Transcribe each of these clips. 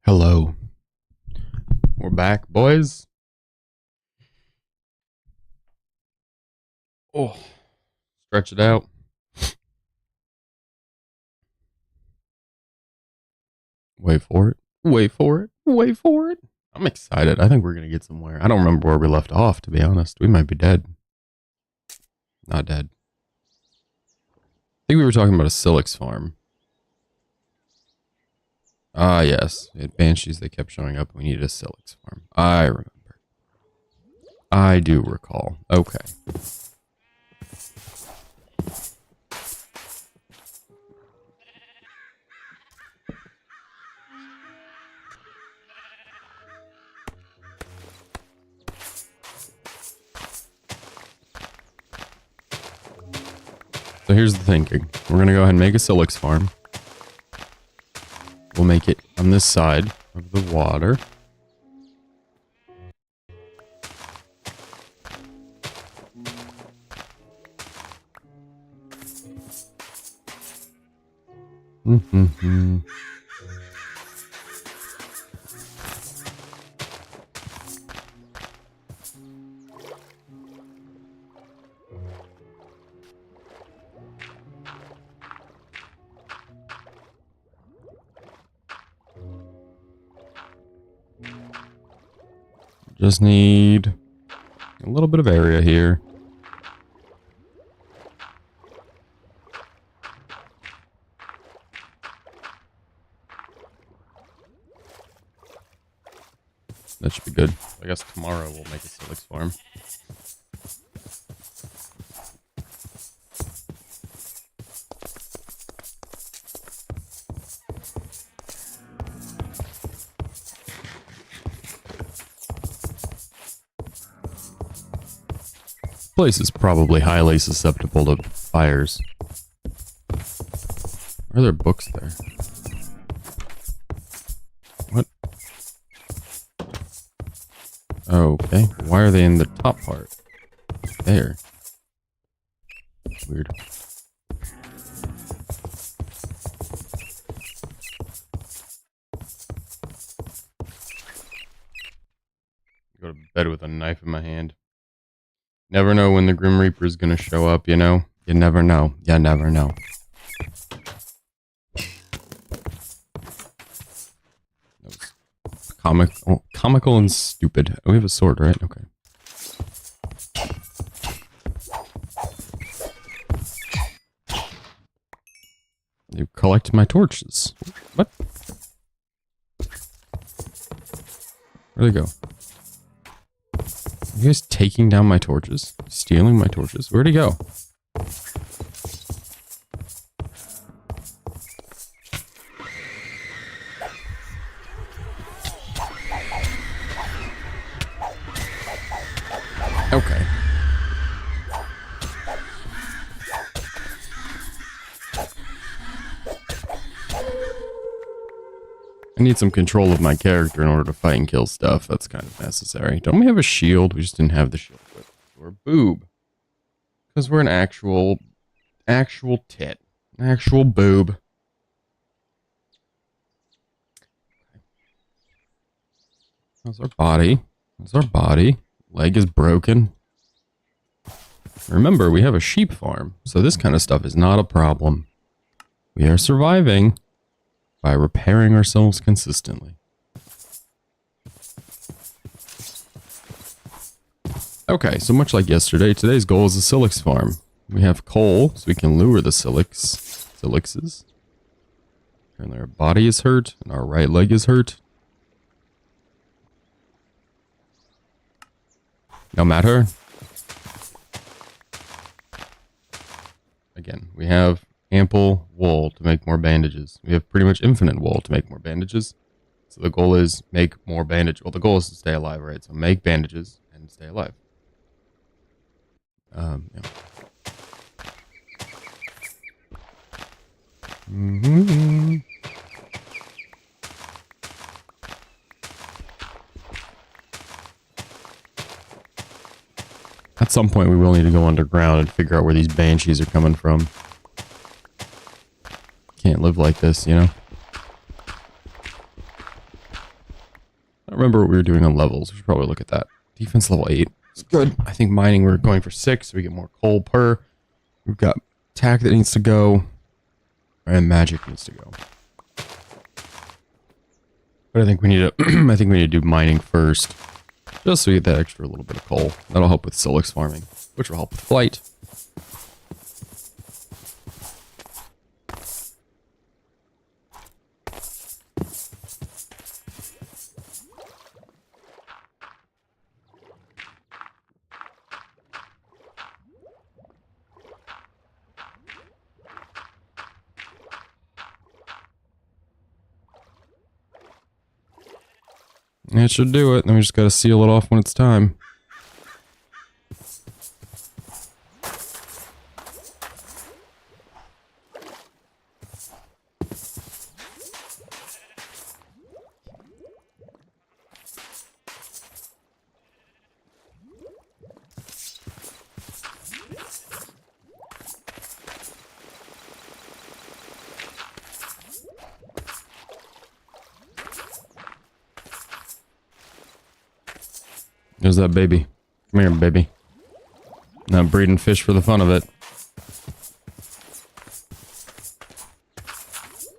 Hello. We're back, boys. Oh, stretch it out. Wait for it. Wait for it. Wait for it. I'm excited. I think we're going to get somewhere. I don't remember where we left off, to be honest. We might be dead. Not dead. I think we were talking about a Silix farm. Ah, yes. At Banshees, they kept showing up. We needed a Silix farm. I remember. I do recall. Okay. So here's the thinking. We're going to go ahead and make a Silix farm. We'll make it on this side of the water. Just need a little bit of area here. That should be good. I guess tomorrow we'll make a Silix farm. Place is probably highly susceptible to fires. Are there books there? What? Okay. Why are they in the top part? There. Weird. Go to bed with a knife in my hand. Never know when the Grim Reaper is going to show up, you know? You never know. You never know. That was comical and stupid. Oh, we have a sword, right? Okay. You collected my torches. What? Where'd they go? Are you guys taking down my torches? Stealing my torches? Where'd he go? Okay. I need some control of my character in order to fight and kill stuff. That's kind of necessary. Don't we have a shield? We just didn't have the shield equipped. We're a boob. Because we're an actual tit. An actual boob. How's our body? How's our body? Leg is broken. Remember, we have a sheep farm, so this kind of stuff is not a problem. We are surviving by repairing ourselves consistently. Okay, so much like yesterday, today's goal is a Silix farm. We have coal, so we can lure the Silixes. Apparently our body is hurt, and our right leg is hurt. No matter. Again, we have ample wool to make more bandages. We have pretty much infinite wool to make more bandages. So the goal is make more bandages. Well, the goal is to stay alive, right? So make bandages and stay alive. Yeah. At some point, we will need to go underground and figure out where these banshees are coming from. Can't live like this, you know? I don't remember what we were doing on levels. We should probably look at that. Defense level 8. It's good. I think mining we're going for 6 so we get more coal per. We've got attack that needs to go. And magic needs to go. But I think we need to I think we need to do mining first. Just so we get that extra little bit of coal. That'll help with Silix farming, which will help with flight. It should do it. Then we just gotta seal it off when it's time. There's that baby. Come here, baby. Not breeding fish for the fun of it.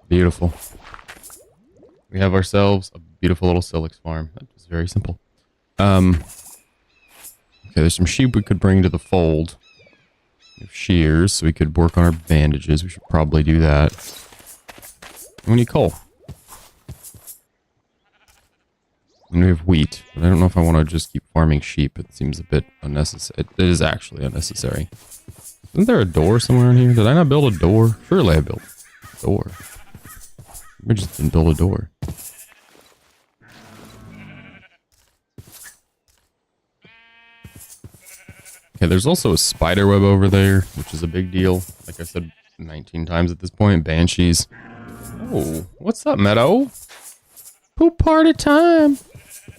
Beautiful. We have ourselves a beautiful little Silix farm. That was very simple. Okay, there's some sheep we could bring to the fold. We have shears, so we could work on our bandages. We should probably do that. And we need coal. And we have wheat, but I don't know if I want to just keep farming sheep. It seems a bit unnecessary. It is actually unnecessary. Isn't there a door somewhere in here? Did I not build a door? Surely I built a door. We just didn't build a door. Okay, there's also a spider web over there, which is a big deal. Like I said 19 times at this point. Banshees. Oh, what's up, Meadow? Poop party time!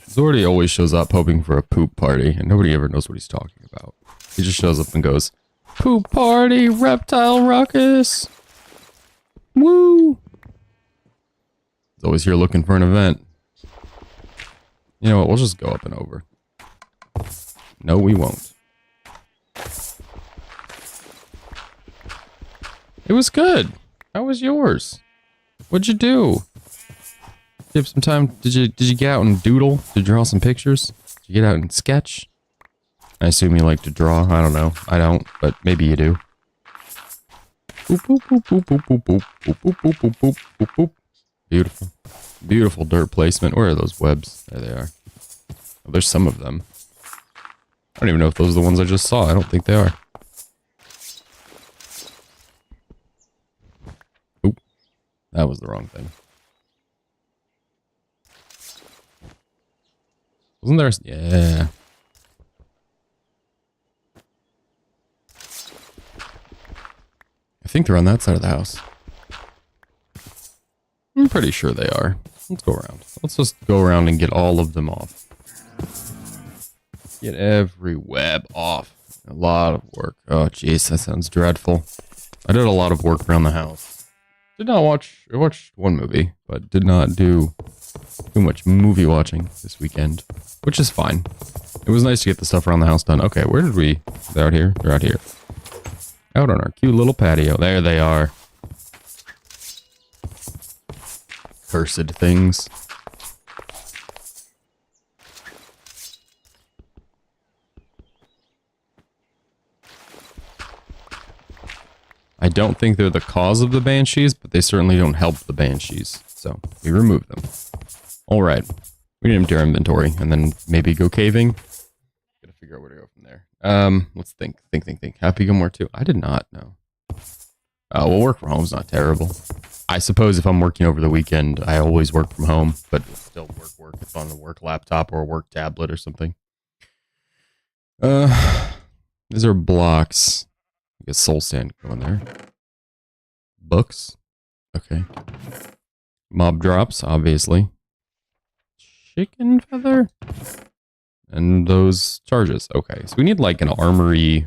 Zordy always shows up hoping for a poop party, and nobody ever knows what he's talking about. He just shows up and goes, "Poop party, reptile ruckus! Woo!" He's always here looking for an event. You know what, we'll just go up and over. No, we won't. It was good. How was yours? What'd you do? Did you have some time? Did you get out and doodle? Did you draw some pictures? Did you get out and sketch? I assume you like to draw. I don't know. I don't, but maybe you do. Boop, boop, boop, boop, boop, boop, boop, boop, boop, boop, boop, boop, boop, boop. Beautiful. Beautiful dirt placement. Where are those webs? There they are. Oh, there's some of them. I don't even know if those are the ones I just saw. I don't think they are. Oop. That was the wrong thing. Wasn't there? Yeah. I think they're on that side of the house. I'm pretty sure they are. Let's go around. Let's just go around and get all of them off. Get every web off. A lot of work. Oh, jeez, that sounds dreadful. I did a lot of work around the house. I watched one movie, but did not do too much movie watching this weekend, which is fine. It was nice to get the stuff around the house done. Okay, where did we? They're out here. They're out here. Out on our cute little patio. There they are. Cursed things. I don't think they're the cause of the banshees, but they certainly don't help the banshees. So we remove them. All right. We need empty our inventory and then maybe go caving. Gotta figure out where to go from there. Let's think. Happy Gilmore 2. I did not know. Well, work from home's not terrible. I suppose if I'm working over the weekend, I always work from home, but still work. It's on the work laptop or a work tablet or something. These are blocks. I guess soul sand can go in there. Books. Okay. Mob drops, obviously. Chicken feather? And those charges. Okay, so we need like an armory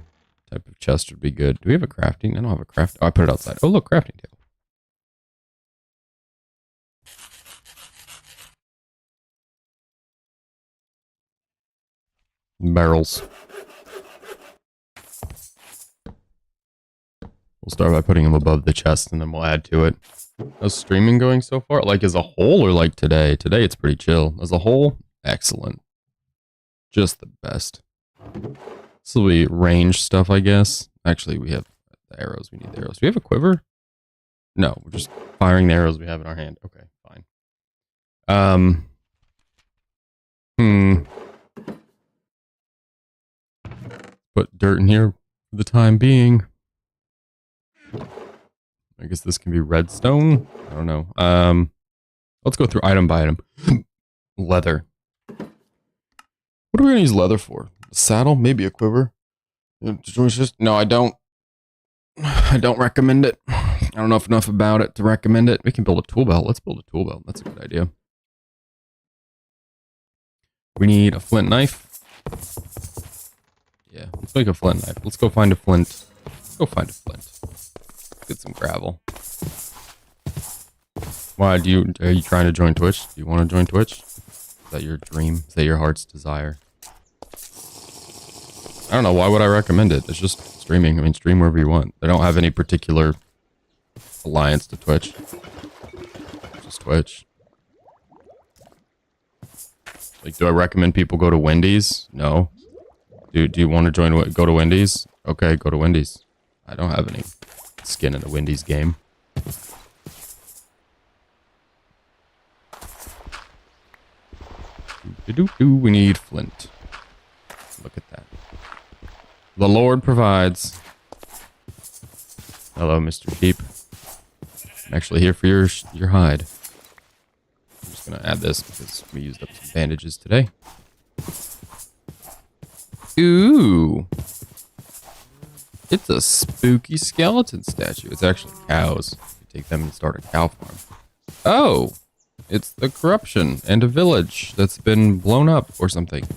type of chest would be good. Do we have a crafting? I don't have a craft. Oh, I put it outside. Oh, look, crafting table. Barrels. We'll start by putting them above the chest and then we'll add to it. How's streaming going so far? Like as a whole or like today? Today it's pretty chill. As a whole, excellent. Just the best. This will be range stuff, I guess. Actually, we have the arrows. We need the arrows. Do we have a quiver? No, we're just firing the arrows we have in our hand. Okay, fine. Put dirt in here for the time being. I guess this can be redstone. I don't know. Let's go through item by item. Leather. What are we gonna use leather for? A saddle? Maybe a quiver? No, I don't. I don't recommend it. I don't know enough about it to recommend it. We can build a tool belt. Let's build a tool belt. That's a good idea. We need a flint knife. Yeah, let's make a flint knife. Let's go find a flint. Let's go find a flint. Get some gravel. Why are you trying to join Twitch? Do you want to join Twitch? Is that your dream? Is that your heart's desire? I don't know. Why would I recommend it? It's just streaming. I mean, stream wherever you want. They don't have any particular alliance to Twitch. Just Twitch. Like, do I recommend people go to Wendy's? No. Do you want to go to Wendy's? Okay, go to Wendy's. I don't have any skin in the Wendy's game. We need flint. Look at that. The Lord provides. Hello, Mr. Sheep. I'm actually here for your hide. I'm just gonna add this because we used up some bandages today. Ooh. It's a spooky skeleton statue. It's actually cows. You take them and start a cow farm. Oh! It's the corruption and a village that's been blown up or something.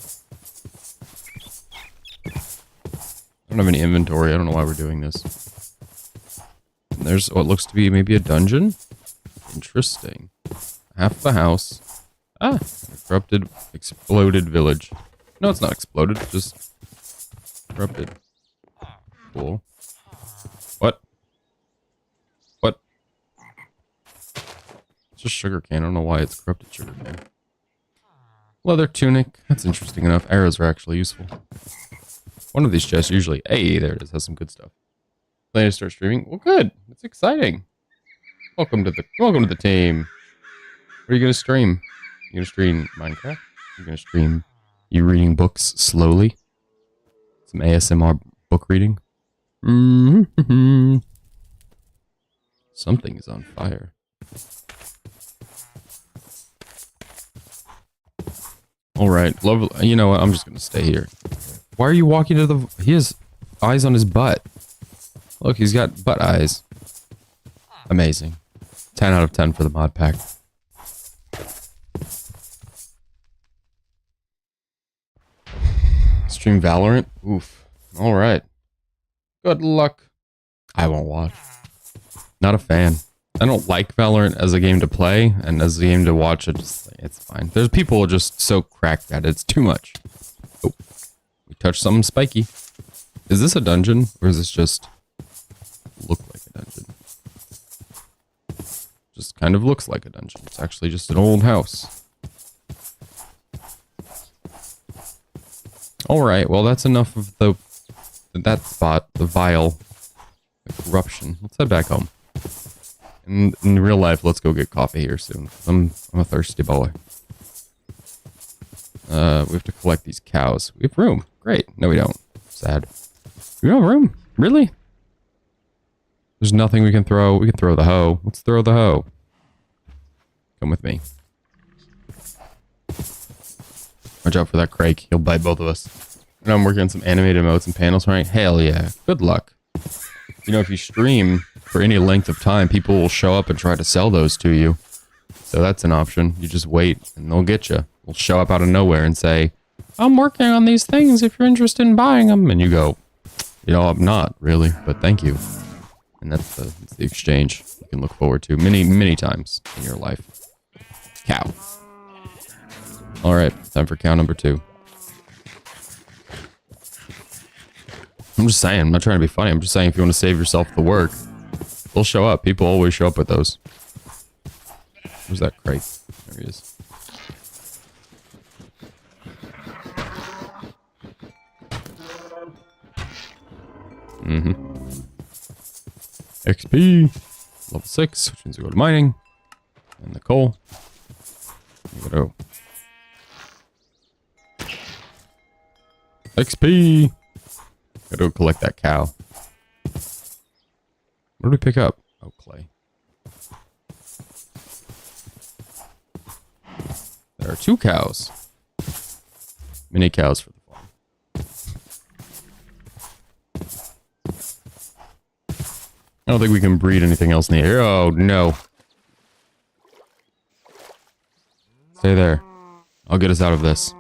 I don't have any inventory. I don't know why we're doing this. And there's what looks to be maybe a dungeon. Interesting. Half the house. Ah, a corrupted, exploded village. No, it's not exploded. It's just corrupted. Cool. What? What? It's just sugar cane. I don't know why it's corrupted sugar cane. Leather tunic. That's interesting enough. Arrows are actually useful. One of these chests usually... Hey, there it is. Has some good stuff. Planning to start streaming? Well, good. It's exciting. Welcome to the team. What are you going to stream? You going to stream Minecraft? You're going to stream you reading books slowly? Some ASMR book reading? Mm-hmm. Something is on fire. All right. You know what? I'm just going to stay here. Why are you walking to the... He has eyes on his butt. Look, he's got butt eyes. Amazing. 10 out of 10 for the mod pack. Stream Valorant? Oof. Alright. Good luck. I won't watch. Not a fan. I don't like Valorant as a game to play, and as a game to watch, it's fine. There's people just so cracked at it. It's too much. Oh. We touched something spiky. Is this a dungeon, or is this just look like a dungeon? Just kind of looks like a dungeon. It's actually just an old house. Alright, well that's enough of that spot, the vial, the corruption. Let's head back home. In real life, let's go get coffee here soon. I'm a thirsty boy. We have to collect these cows. We have room. Great. No, we don't. Sad. We don't have room. Really? There's nothing we can throw. We can throw the hoe. Let's throw the hoe. Come with me. Watch out for that crake. He'll bite both of us. I know I'm working on some animated emotes and panels, right? Hell yeah. Good luck. You know, if you stream for any length of time, people will show up and try to sell those to you. So that's an option. You just wait and they'll get you. They'll show up out of nowhere and say, I'm working on these things if you're interested in buying them. And you go, you know, I'm not really, but thank you. And that's the exchange you can look forward to many, many times in your life. Cow. All right, time for cow number 2. I'm just saying. I'm not trying to be funny. I'm just saying if you want to save yourself the work, they'll show up. People always show up with those. Where's that crate? There he is. XP. Level 6, which means we go to mining. And the coal. We go to XP. Gotta go collect that cow. What did we pick up? Oh, clay. There are 2 cows. Mini cows for the farm. I don't think we can breed anything else in the area. Oh, no. Stay there. I'll get us out of this.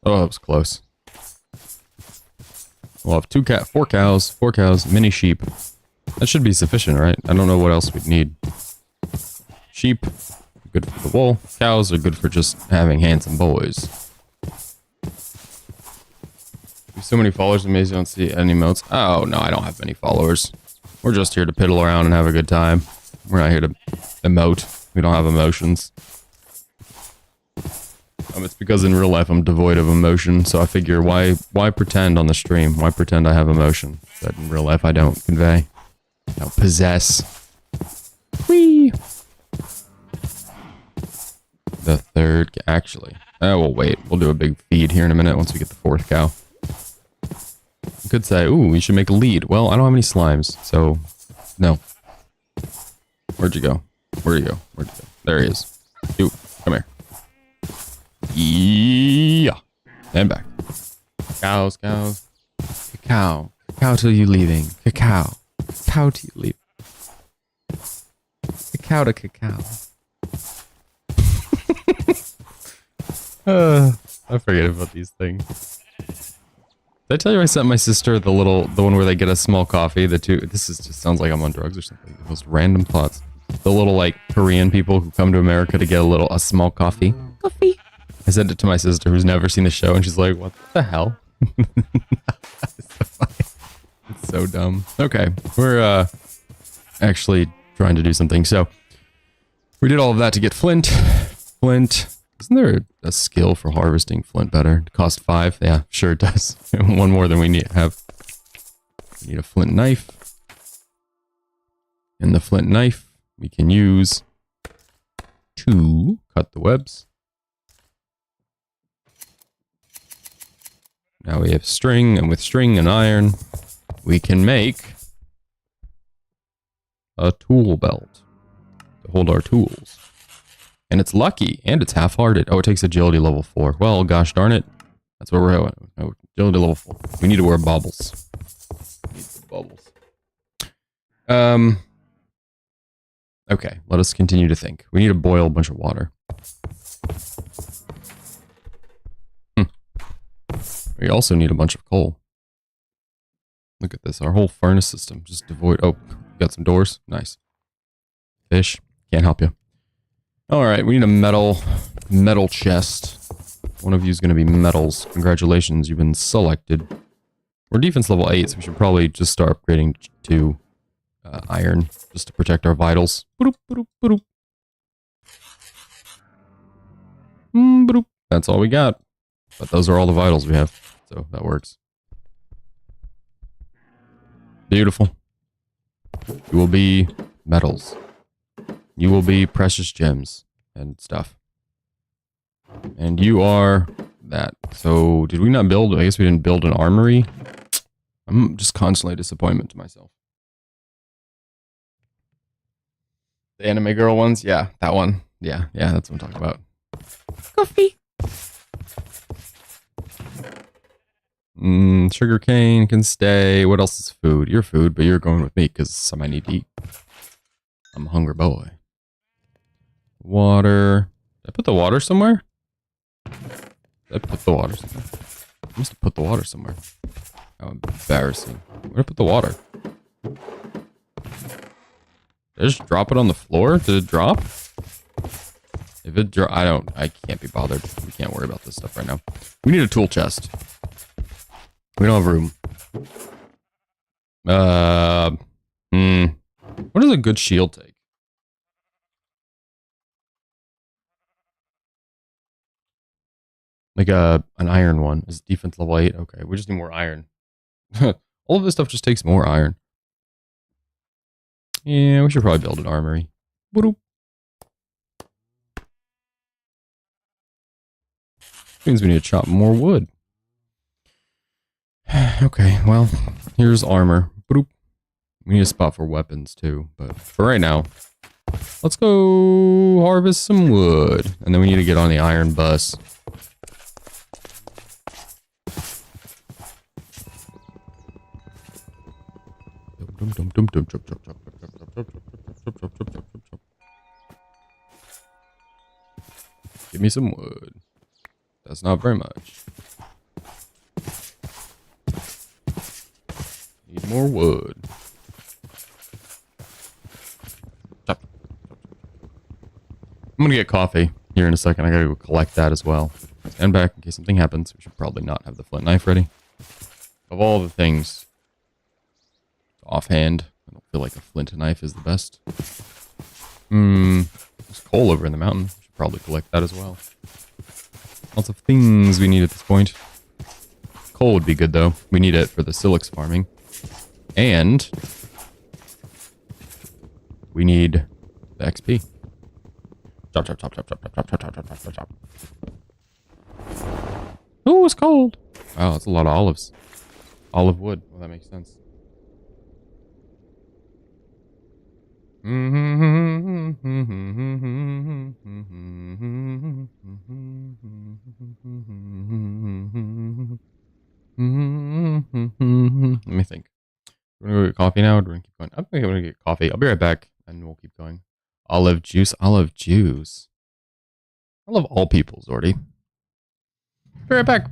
Oh, that was close. We'll have 4 cows, mini sheep. That should be sufficient, right? I don't know what else we'd need. Sheep, good for the wool. Cows are good for just having handsome boys. We have so many followers, amazing, I don't see any emotes. Oh, no, I don't have many followers. We're just here to piddle around and have a good time. We're not here to emote. We don't have emotions. It's because in real life I'm devoid of emotion, so I figure why pretend on the stream? Why pretend I have emotion that in real life I don't convey? I don't possess. Whee! The 3rd, actually. Oh, we'll wait. We'll do a big feed here in a minute once we get the 4th cow. I could say, ooh, we should make a lead. Well, I don't have any slimes, so no. Where'd you go? Where'd you go? Where'd you go? There he is. You, come here. Yeah. And back. Cows. Cacao. Cacao till you leaving. Cacao. Cacao till you leave. Cacao to cacao. I forget about these things. Did I tell you I sent my sister the one where they get a small coffee? This just sounds like I'm on drugs or something. The most random thoughts. The little, like, Korean people who come to America to get a small coffee. Coffee. I sent it to my sister who's never seen the show, and she's like, what the hell? It's so dumb. Okay, we're actually trying to do something. So, we did all of that to get flint. Flint. Isn't there a skill for harvesting flint better? It costs 5? Yeah, sure it does. One more than we need to have. We need a flint knife. And the flint knife we can use to cut the webs. Now we have string, and with string and iron, we can make a tool belt to hold our tools. And it's lucky, and it's half-hearted. Oh, it takes agility level 4. Well, gosh darn it. That's where we're at. Oh, agility level 4. We need to wear baubles. Okay, let us continue to think. We need to boil a bunch of water. We also need a bunch of coal. Look at this. Our whole furnace system just devoid. Oh, got some doors. Nice. Fish. Can't help you. Alright, we need a metal chest. One of you is going to be metals. Congratulations, you've been selected. We're defense level 8, so we should probably just start upgrading to iron, just to protect our vitals. Boop, boop, boop. Boop. That's all we got. But those are all the vitals we have, so that works. Beautiful. You will be metals. You will be precious gems and stuff. And you are that. So, did we not build? I guess we didn't build an armory. I'm just constantly a disappointment to myself. The anime girl ones? Yeah, that one. Yeah, that's what I'm talking about. Coffee. Sugar cane can stay. What else is food? You're food, but you're going with me because I need to eat. I'm a hungry boy. Water. Did I put the water somewhere? I must have put the water somewhere. How embarrassing. Where did I put the water? Did I just drop it on the floor? Did it drop? If it drop, I can't be bothered. We can't worry about this stuff right now. We need a tool chest. We don't have room. Uh, hmm. What does a good shield take? Like an iron one. Is defense level 8? Okay, we just need more iron. All of this stuff just takes more iron. Yeah, we should probably build an armory. Boop. Means we need to chop more wood. Okay, well, here's armor. Boop. We need a spot for weapons too, but for right now, let's go harvest some wood. And then we need to get on the iron bus. Give me some wood. That's not very much. Need more wood. Chop. I'm gonna get coffee here in a second. I gotta go collect that as well. Stand back in case something happens. We should probably not have the flint knife ready. Of all the things, offhand, I don't feel like a flint knife is the best. There's coal over in the mountain. We should probably collect that as well. Lots of things we need at this point. Coal would be good though. We need it for the silex farming. And we need the XP. Chop, chop, chop, chop, chop, chop, chop, chop, chop, chop, chop, chop. Oh, it's cold. Wow, that's a lot of olives. Olive wood. Well, that makes sense. Let me think. We're gonna go get coffee now, or do we keep going? I think I'm gonna get coffee. I'll be right back, and we'll keep going. Olive juice, olive juice. I love all people, Zordy. Be right back.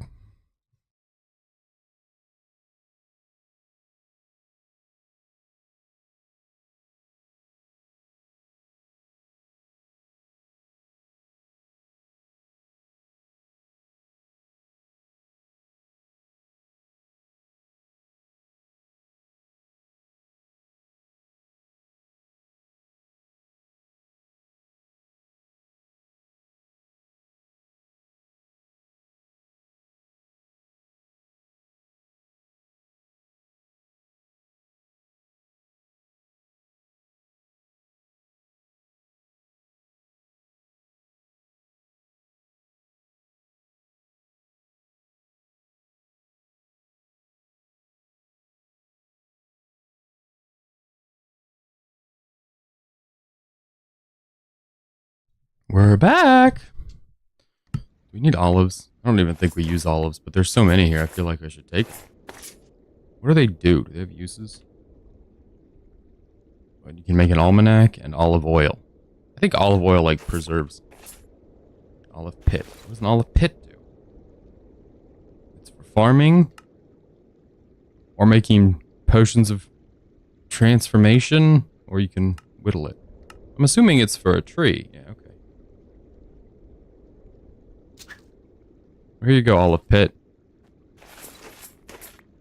We're back. We need olives. I don't even think we use olives, but there's so many here. I feel like I should take. What do they do? Do they have uses? But you can make an almanac and olive oil. I think olive oil like preserves. Olive pit. What does an olive pit do? It's for farming or making potions of transformation, or you can whittle it. I'm assuming it's for a tree. Yeah, okay. Here you go, olive pit.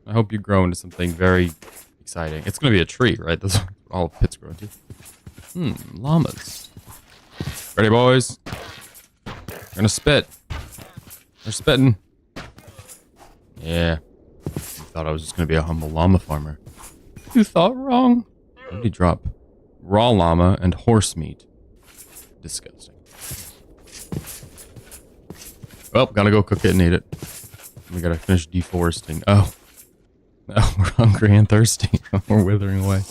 I hope you grow into something very exciting. It's going to be a tree, right? That's what olive pits grow into. Llamas. Ready, boys? We're gonna spit. We're spitting. Yeah. You thought I was just going to be a humble llama farmer. You thought wrong. What did he drop? Raw llama and horse meat. Disgusting. Well, gotta go cook it and eat it. We gotta finish deforesting. Oh. Oh, we're hungry and thirsty. We're withering away.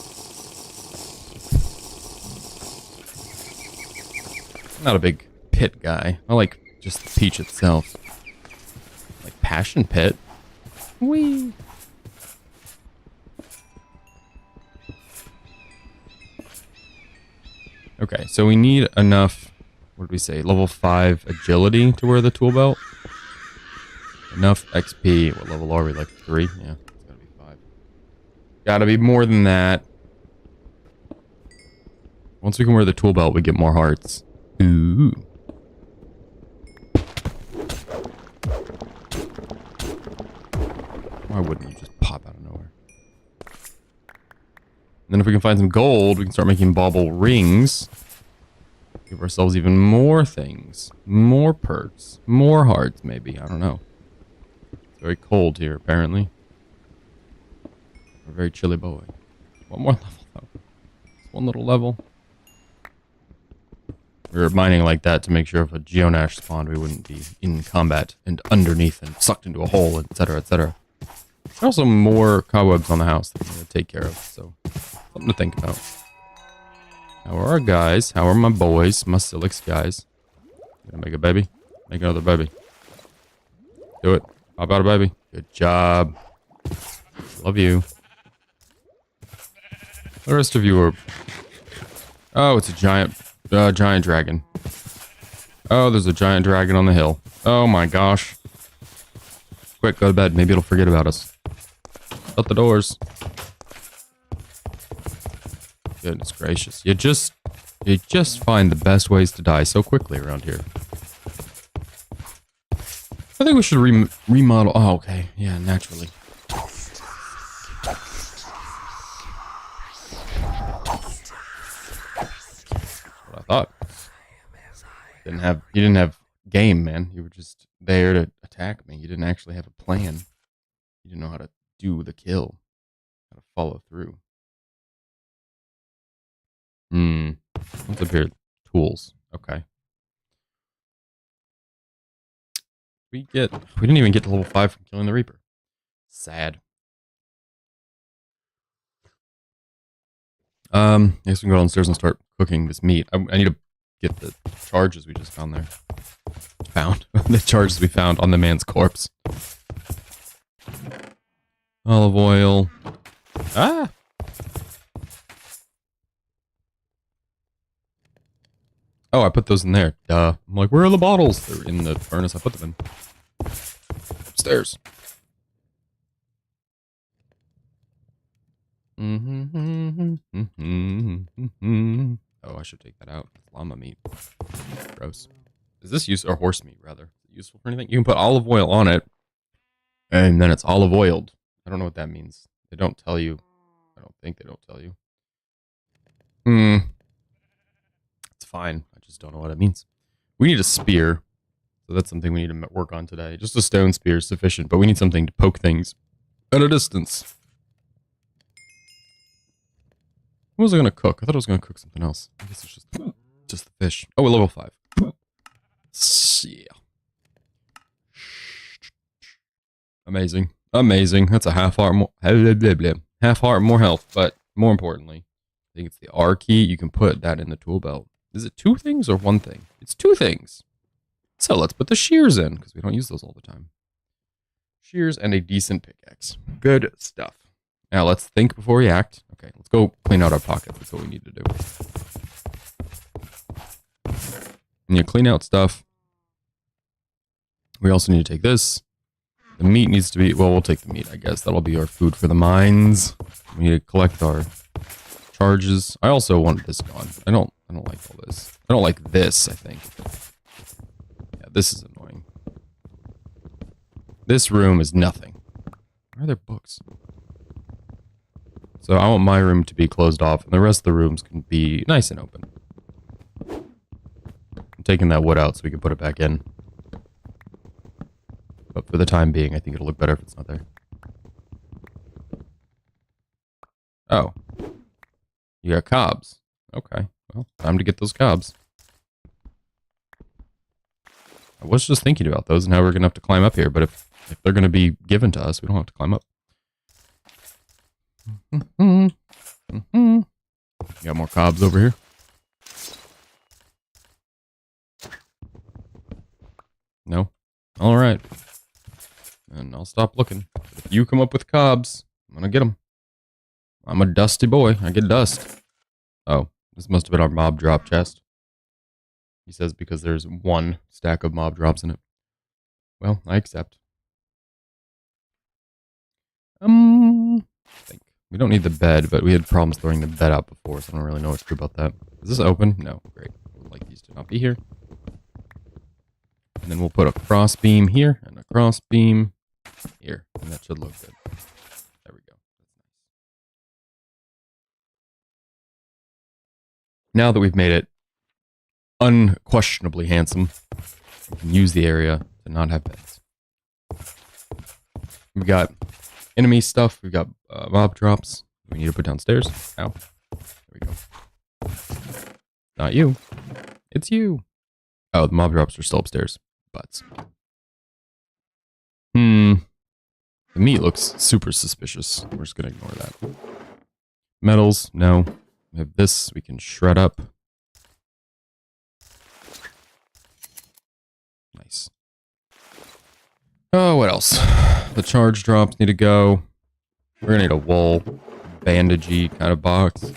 I'm not a big pit guy. I like just the peach itself. Like passion pit. Whee! Okay, so we need enough, what did we say, level 5 agility to wear the tool belt? Enough XP. What level are we, like 3? Yeah, it's gotta be 5. Gotta be more than that. Once we can wear the tool belt, we get more hearts. Ooh. Why wouldn't you just pop out of nowhere? And then if we can find some gold, we can start making bauble rings. Give ourselves even more things. More perks. More hearts, maybe. I don't know. It's very cold here, apparently. A very chilly boy. One more level, though. Just one little level. We were mining like that to make sure if a Geonash spawned, we wouldn't be in combat and underneath and sucked into a hole, etc., etc. There's also more cobwebs on the house that we're going to take care of, so something to think about. How are our guys? How are my boys? My Silix guys? Gonna make a baby? Make another baby. Do it. Pop out a baby. Good job. Love you. The rest of you are... Oh, it's a giant dragon. Oh, there's a giant dragon on the hill. Oh my gosh. Quick, go to bed. Maybe it'll forget about us. Shut the doors. Goodness gracious. You just find the best ways to die so quickly around here. I think we should remodel. Oh, okay. Yeah, naturally. What I thought. You didn't have game, man. You were just there to attack me. You didn't actually have a plan. You didn't know how to do the kill. How to follow through. What's up here? Tools. Okay. We didn't even get to level 5 from killing the Reaper. Sad. I guess we can go downstairs and start cooking this meat. I need to get the charges we just found there. The charges we found on the man's corpse. Olive oil. Ah! Oh, I put those in there. Duh. I'm like, where are the bottles? They're in the furnace I put them in. Upstairs. Oh, I should take that out. It's llama meat. Gross. Is this useful? Or horse meat, rather. Is it useful for anything? You can put olive oil on it, and then it's olive oiled. I don't know what that means. They don't tell you. I don't think they don't tell you. It's fine. I just don't know what it means. We need a spear. So that's something we need to work on today. Just a stone spear is sufficient, but we need something to poke things at a distance. What was I going to cook? I thought I was going to cook something else. I guess it's just the fish. Oh, we're level 5. Yeah. Amazing. Amazing. That's a half heart more. Half heart more health, but more importantly, I think it's the R key. You can put that in the tool belt. Is it 2 things or 1 thing? It's 2 things. So let's put the shears in, because we don't use those all the time. Shears and a decent pickaxe. Good stuff. Now let's think before we act. Okay, let's go clean out our pockets. That's what we need to do. And you clean out stuff. We also need to take this. The meat needs to be... Well, we'll take the meat, I guess. That'll be our food for the mines. We need to collect our charges. I also want this gone. I don't like all this. I don't like this, I think. Yeah, this is annoying. This room is nothing. Why are there books? So I want my room to be closed off, and the rest of the rooms can be nice and open. I'm taking that wood out so we can put it back in. But for the time being, I think it'll look better if it's not there. Oh. You got cobs. Okay. Well, time to get those cobs. I was just thinking about those and how we're going to have to climb up here, but if they're going to be given to us, we don't have to climb up. Got more cobs over here. No? Alright. And I'll stop looking. But if you come up with cobs, I'm gonna get them. I'm a dusty boy. I get dust. Oh, this must have been our mob drop chest. He says because there's 1 stack of mob drops in it. Well, I accept. I think. We don't need the bed, but we had problems throwing the bed out before, so I don't really know what to do about that. Is this open? No. Great. I would like these to not be here. And then we'll put a cross beam here and a cross beam here. And that should look good. There we go. Now that we've made it unquestionably handsome, we can use the area to not have beds. We've got enemy stuff. We've got mob drops. We need to put downstairs. Ow. There we go. Not you. It's you. Oh, the mob drops are still upstairs. Butts. The meat looks super suspicious. We're just going to ignore that. Metals, no. We have this we can shred up. Nice. Oh, what else? The charge drops need to go. We're going to need a wool, bandagey kind of box.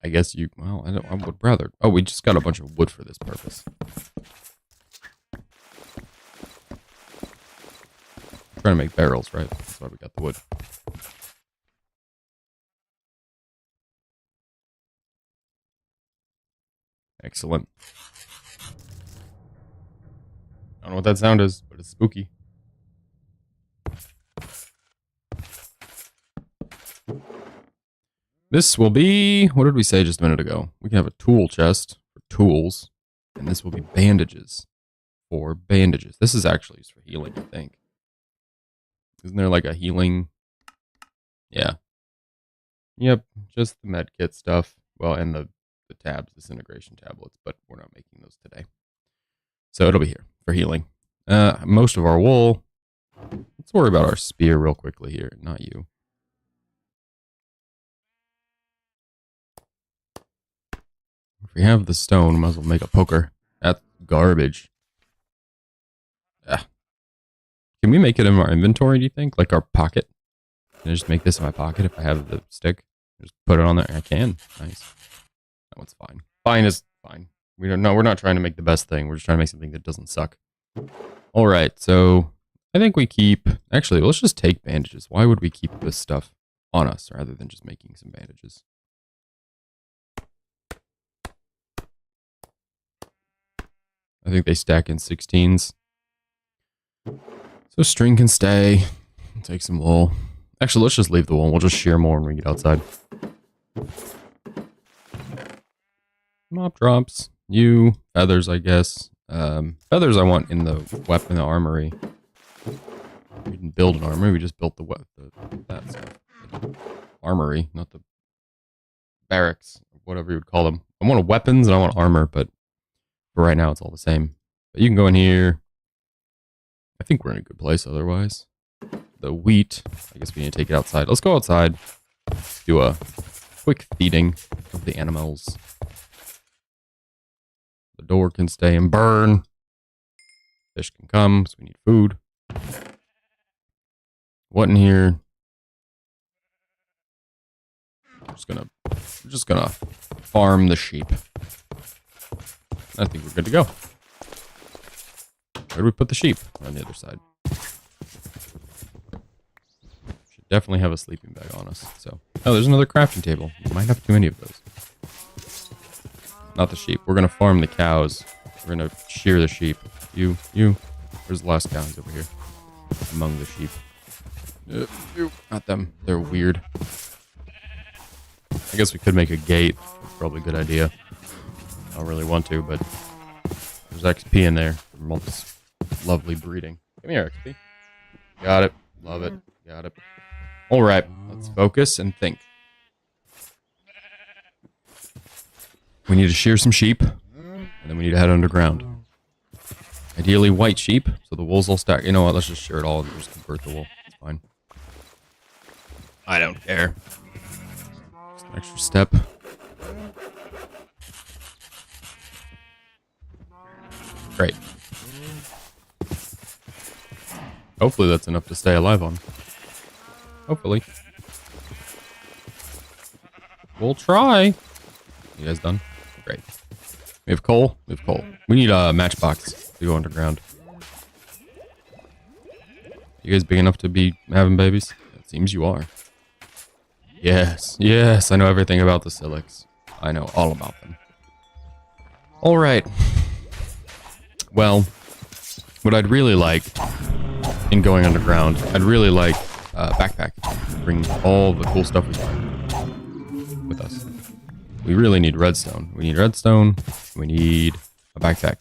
I guess you, well, I would rather. Oh, we just got a bunch of wood for this purpose. Trying to make barrels, right? That's why we got the wood. Excellent. I don't know what that sound is, but it's spooky. This will be, what did we say just a minute ago? We can have a tool chest for tools, and this will be bandages for bandages. This is actually used for healing, I think. Isn't there like a healing? Yeah. Yep, just the med kit stuff. Well, and the tabs, disintegration tablets, but we're not making those today. So it'll be here for healing. Most of our wool. Let's worry about our spear real quickly here, not you. If we have the stone, we might as well make a poker. That's garbage. Can we make it in our inventory, do you think? Like our pocket? Can I just make this in my pocket if I have the stick? Just put it on there. I can. Nice. That one's fine. Fine is fine. We don't know. We're not trying to make the best thing. We're just trying to make something that doesn't suck. All right. So I think we keep... Actually, let's just take bandages. Why would we keep this stuff on us rather than just making some bandages? I think they stack in 16s. So string can stay. Take some wool. Actually, let's just leave the wool. We'll just shear more when we get outside. Mob drops. You. Feathers, I guess. Feathers I want in the weapon, the armory. We didn't build an armory. We just built that stuff. The armory, not the barracks. Whatever you would call them. I want weapons and I want armor, but for right now it's all the same. But you can go in here. I think we're in a good place otherwise. The wheat, I guess we need to take it outside. Let's go outside. Do a quick feeding of the animals. The door can stay and burn. Fish can come, so we need food. What in here? We're just gonna farm the sheep. I think we're good to go. Where do we put the sheep? On the other side. Should definitely have a sleeping bag on us. So, oh, there's another crafting table. We might have too many of those. Not the sheep. We're gonna farm the cows. We're gonna shear the sheep. You. Where's the last cow? He's over here. Among the sheep. Not them. They're weird. I guess we could make a gate. That's probably a good idea. I don't really want to, but there's XP in there from all this lovely breeding. Come here, XP. Got it. Love it. Got it. All right. Let's focus and think. We need to shear some sheep, and then we need to head underground. Ideally white sheep, so the wool's all stacked. You know what? Let's just shear it all and just convert the wool. It's fine. I don't care. Just an extra step. Great. Hopefully that's enough to stay alive on. Hopefully. We'll try. You guys done? Great. We have coal? We have coal. We need a matchbox to go underground. You guys big enough to be having babies? It seems you are. Yes. Yes, I know everything about the Silics. I know all about them. Alright. Well, what I'd really like in going underground, I'd really like a backpack. Bring all the cool stuff we find. we really need redstone. We need redstone. We need a backpack.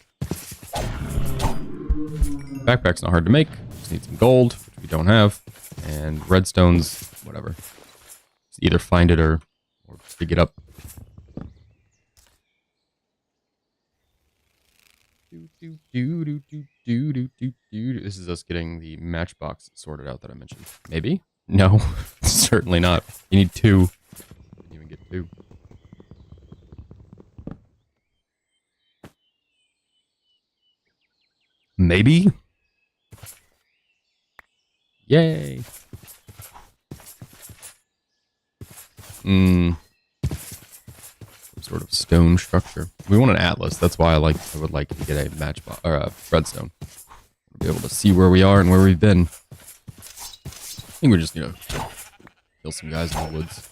Backpack's not hard to make. Just need some gold, which we don't have. And redstone's whatever. Just either find it or dig it up. This is us getting the matchbox sorted out that I mentioned. Maybe? No, certainly not. You need 2. Didn't even get 2. Maybe? Yay! Some sort of stone structure. We want an atlas. That's why I would like to get a matchbox or a redstone. Be able to see where we are and where we've been. I think we just need to kill some guys in the woods.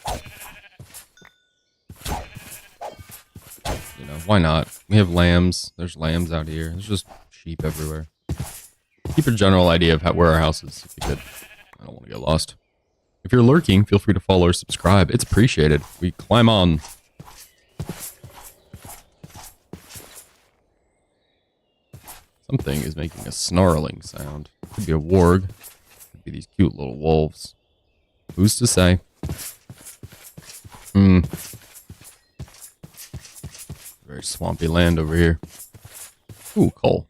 You know, why not? We have lambs. There's lambs out here. There's just sheep everywhere. Keep a general idea of where our house is if you could. I don't want to get lost. If you're lurking, feel free to follow or subscribe. It's appreciated. We climb on. Something is making a snarling sound. Could be a warg. Could be these cute little wolves. Who's to say? Very swampy land over here. Ooh, coal.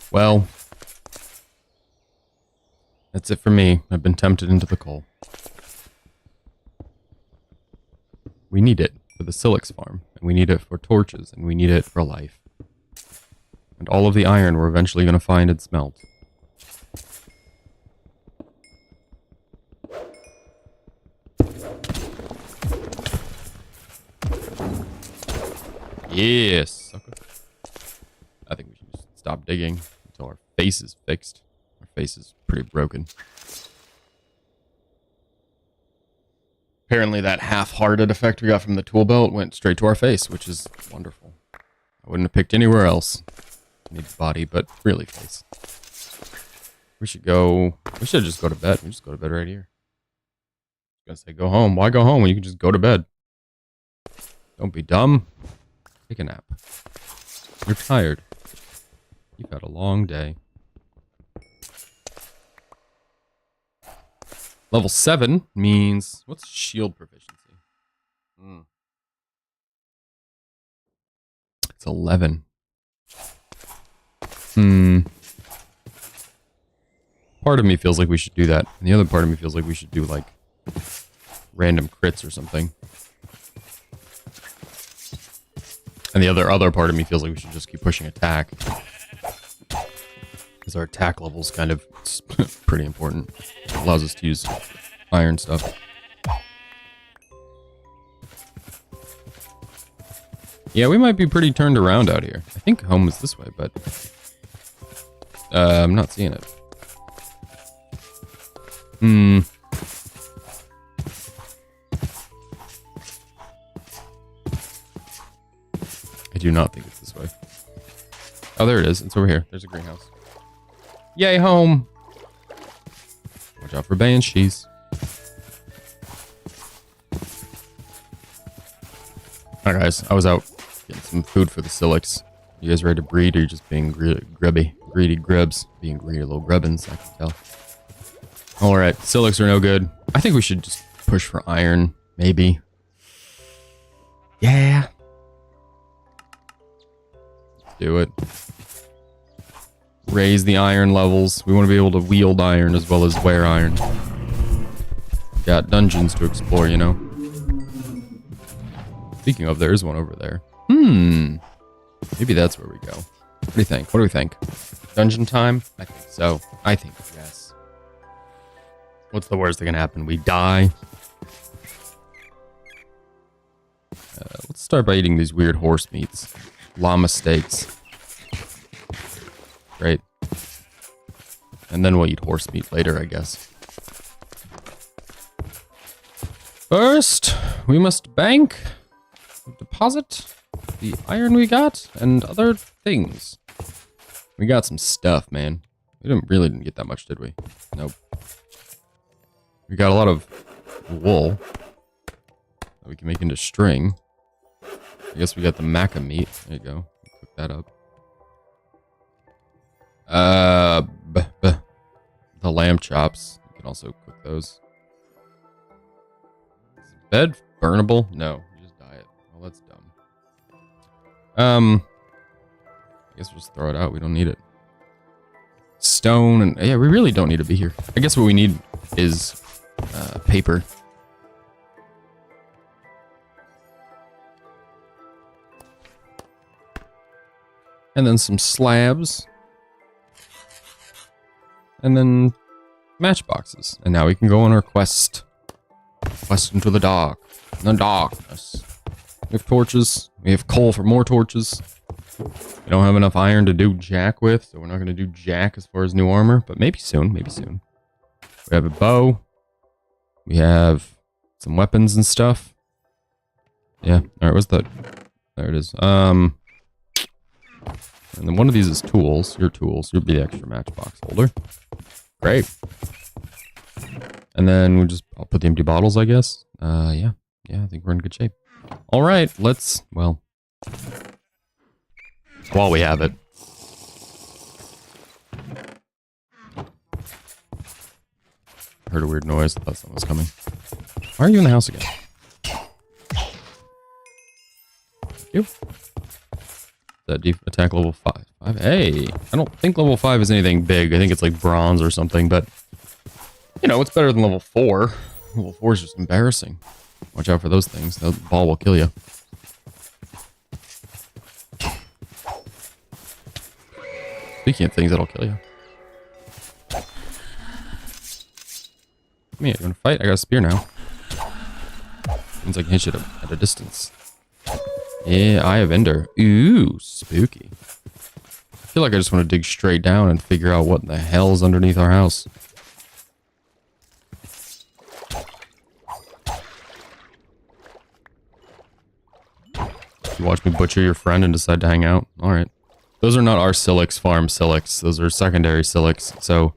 Well, that's it for me. I've been tempted into the coal. We need it for the Silex farm, and we need it for torches, and we need it for life. And all of the iron we're eventually going to find and smelt. Yes, sucker. I think we should just stop digging until our face is fixed. Our face is pretty broken. Apparently that half-hearted effect we got from the tool belt went straight to our face, which is wonderful. I wouldn't have picked anywhere else. Needs body, but really face. We should just go to bed. We just go to bed right here. I was gonna say go home. Why go home when you can just go to bed? Don't be dumb. Take a nap. You're tired. You've had a long day. Level 7 means... What's shield proficiency? It's 11. Part of me feels like we should do that. And the other part of me feels like we should do, like, random crits or something. And the other part of me feels like we should just keep pushing attack. Because our attack level's kind of pretty important. It allows us to use iron stuff. Yeah, we might be pretty turned around out here. I think home is this way, but... I'm not seeing it. I do not think it's this way. Oh, there it is. It's over here. There's a greenhouse. Yay, home! Watch out for banshees. Alright, guys. I was out getting some food for the Silex. You guys ready to breed, or are you just being grubby? Greedy grubs. Being greedy little grubbins, I can tell. Alright, Silex are no good. I think we should just push for iron, maybe. Yeah. Do it. Raise the iron levels. We want to be able to wield iron as well as wear iron. Got dungeons to explore, you know. Speaking of, there's one over there. Maybe that's where we go. What do you think? What do we think? Dungeon time? I think so. I think yes. What's the worst that can happen? We die. Let's start by eating these weird horse meats. Llama steaks. Great. And then we'll eat horse meat later, I guess. First, we must bank, deposit the iron we got, and other things. We got some stuff, man. We didn't get that much, did we? Nope. We got a lot of wool that we can make into string. I guess we got the maca meat. There you go. Cook that up. The lamb chops. You can also cook those. Is bed burnable? No, you just dye it. Well, that's dumb. I guess we'll just throw it out. We don't need it. Stone and yeah, we really don't need to be here. I guess what we need is paper. And then some slabs. And then matchboxes. And now we can go on our quest. Quest into the dark. The darkness. We have torches. We have coal for more torches. We don't have enough iron to do jack with, so we're not going to do jack as far as new armor. But maybe soon, maybe soon. We have a bow. We have some weapons and stuff. Yeah. Alright, what's that? There it is. And then one of these is tools. Your tools. You'll be the extra matchbox holder. Great. And then I'll put the empty bottles, I guess. Yeah. Yeah, I think we're in good shape. All right, well, while we have it. Heard a weird noise. I thought something was coming. Why are you in the house again? Thank you. Attack level 5. Hey, I don't think level 5 is anything big. I think it's like bronze or something, but you know, it's better than level 4. Level 4 is just embarrassing. Watch out for those things. The ball will kill you. Speaking of things that'll kill you. Come here, you wanna fight? I got a spear now. Means I can hit you at a distance. Yeah, Eye of Ender. Ooh, spooky. I feel like I just want to dig straight down and figure out what the hell's underneath our house. You watch me butcher your friend and decide to hang out? Alright. Those are not our Silix farm Silix. Those are secondary Silix. So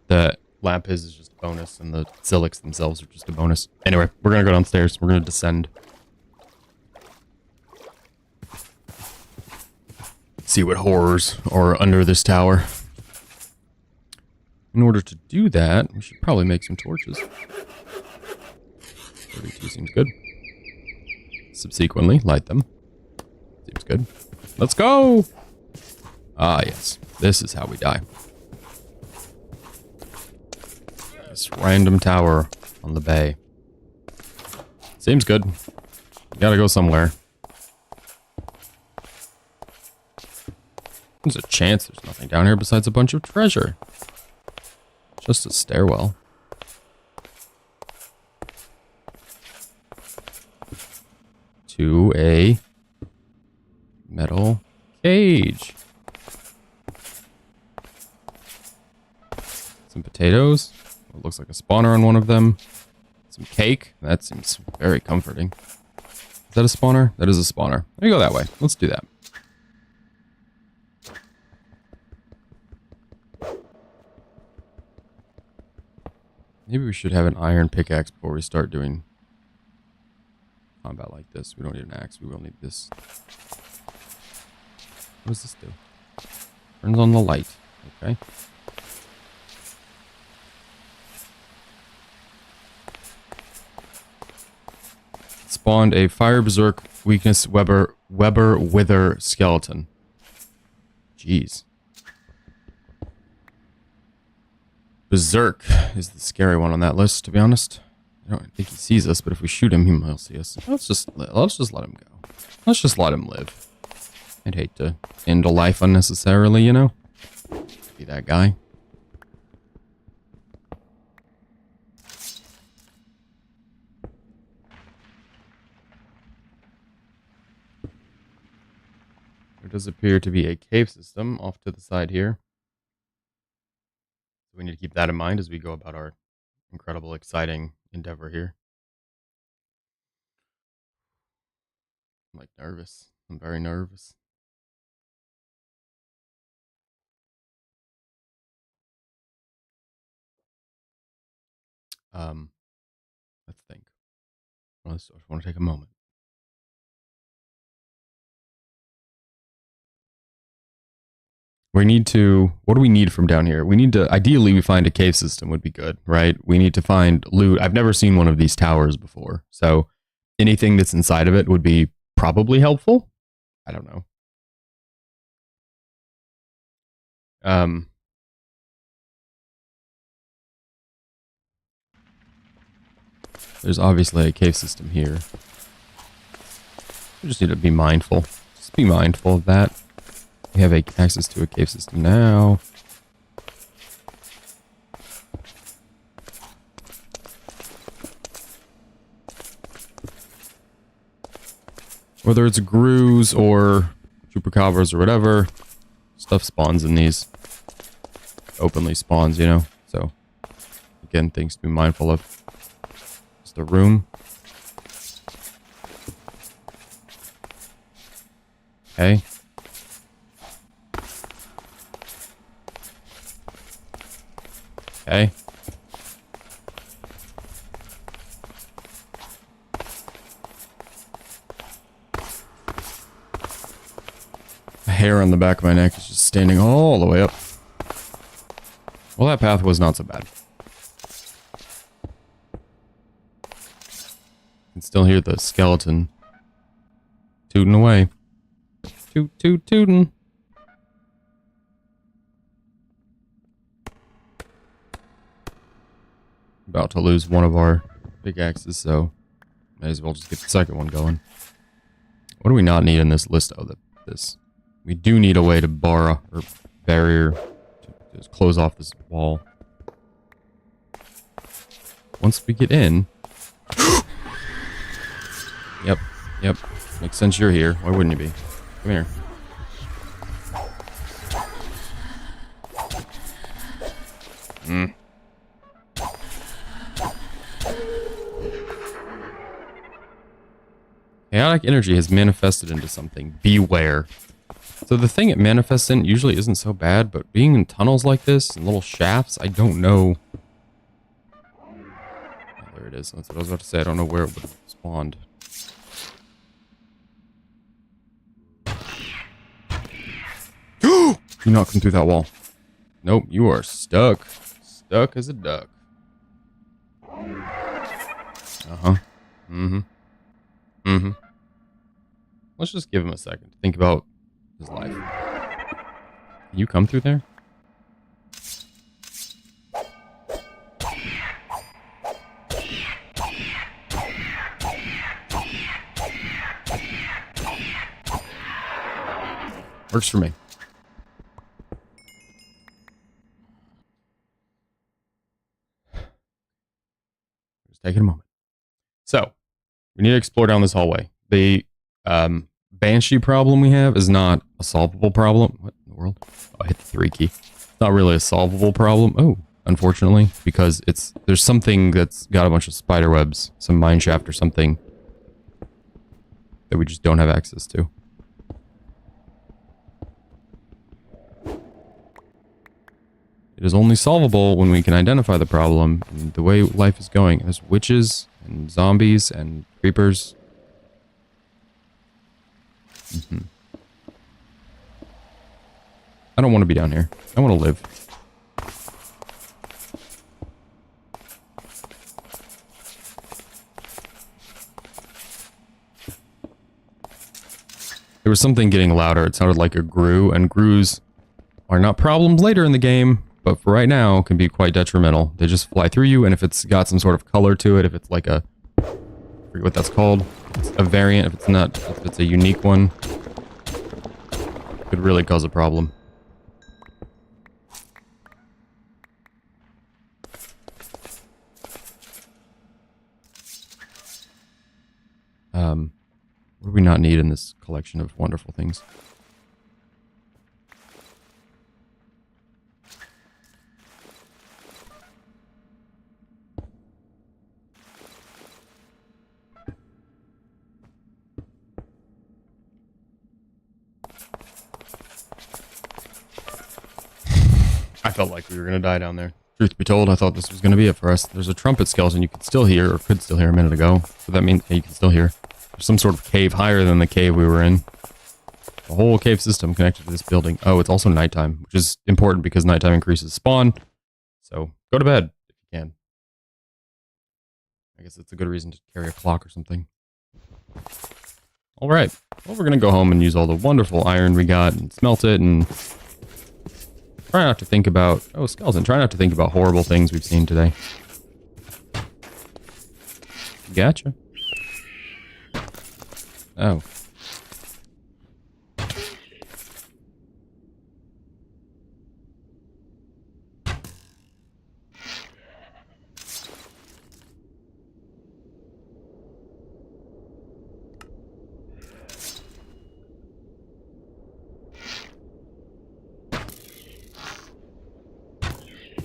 the Lapis is just a bonus and the Silix themselves are just a bonus. Anyway, we're going to go downstairs. We're going to descend. See what horrors are under this tower. In order to do that, we should probably make some torches. 32 seems good. Subsequently, light them. Seems good. Let's go! Ah, yes. This is how we die. This random tower on the bay. Seems good. Gotta go somewhere. There's a chance there's nothing down here besides a bunch of treasure. Just a stairwell. To a metal cage. Some potatoes. It looks like a spawner on one of them. Some cake. That seems very comforting. Is that a spawner? That is a spawner. Let me go that way. Let's do that. Maybe we should have an iron pickaxe before we start doing combat like this. We don't need an axe. We will need this. What does this do? Turns on the light. Okay. Spawned a Fire Berserk Weakness Weber Wither skeleton. Jeez. Berserk is the scary one on that list, to be honest. I don't think he sees us, but if we shoot him, he might see us. Let's just let him go. Let's just let him live. I'd hate to end a life unnecessarily, you know? Be that guy. There does appear to be a cave system off to the side here. We need to keep that in mind as we go about our incredible, exciting endeavor here. I'm like nervous. I'm very nervous. Let's think. I just want to take a moment. We need to, what do we need from down here? We need to, ideally we find a cave system would be good, right? We need to find loot. I've never seen one of these towers before. So anything that's inside of it would be probably helpful. I don't know. There's obviously a cave system here. We just need to be mindful. Just be mindful of that. We have access to a cave system now. Whether it's Gruus or Chupacabras or whatever, stuff spawns in these. Openly spawns, you know? So, again, things to be mindful of. Just a room. Okay. Okay. The hair on the back of my neck is just standing all the way up. Well, that path was not so bad. I can still hear the skeleton tooting away. Toot, toot, tootin'. About to lose one of our pickaxes, so may as well just get the second one going. What do we not need in this list? Oh, this. We do need a way to bar or barrier to just close off this wall. Once we get in. Yep. Makes sense you're here. Why wouldn't you be? Come here. Chaotic energy has manifested into something. Beware. So the thing it manifests in usually isn't so bad, but being in tunnels like this, and little shafts, I don't know. Oh, there it is. That's what I was about to say. I don't know where it would have spawned. Do not come through that wall. Nope, you are stuck. Stuck as a duck. Uh-huh. Let's just give him a second to think about his life. Can you come through there? Works for me. Just taking a moment. So, we need to explore down this hallway. The Banshee problem we have is not a solvable problem. What in the world? Oh, I hit the 3 key. It's not really a solvable problem. Oh, unfortunately, because there's something that's got a bunch of spider webs, some mineshaft or something that we just don't have access to. It is only solvable when we can identify the problem. And the way life is going, there's witches and zombies and creepers. I don't want to be down here. I want to live. There was something getting louder. It sounded like a Grue, and Grues are not problems later in the game, but for right now can be quite detrimental. They just fly through you, and if it's got some sort of color to it, if it's like a, I forget what that's called, it's a variant, if it's not, if it's a unique one, could really cause a problem. What do we not need in this collection of wonderful things? I felt like we were going to die down there. Truth be told, I thought this was going to be it for us. There's a trumpet skeleton you could still hear, or could still hear a minute ago. So that means you can still hear. There's some sort of cave higher than the cave we were in. A whole cave system connected to this building. Oh, it's also nighttime, which is important because nighttime increases spawn. So go to bed if you can. I guess it's a good reason to carry a clock or something. All right. Well, we're going to go home and use all the wonderful iron we got and smelt it and try not to think about... Oh, skeleton. Try not to think about horrible things we've seen today. Gotcha. Oh.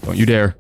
Don't you dare.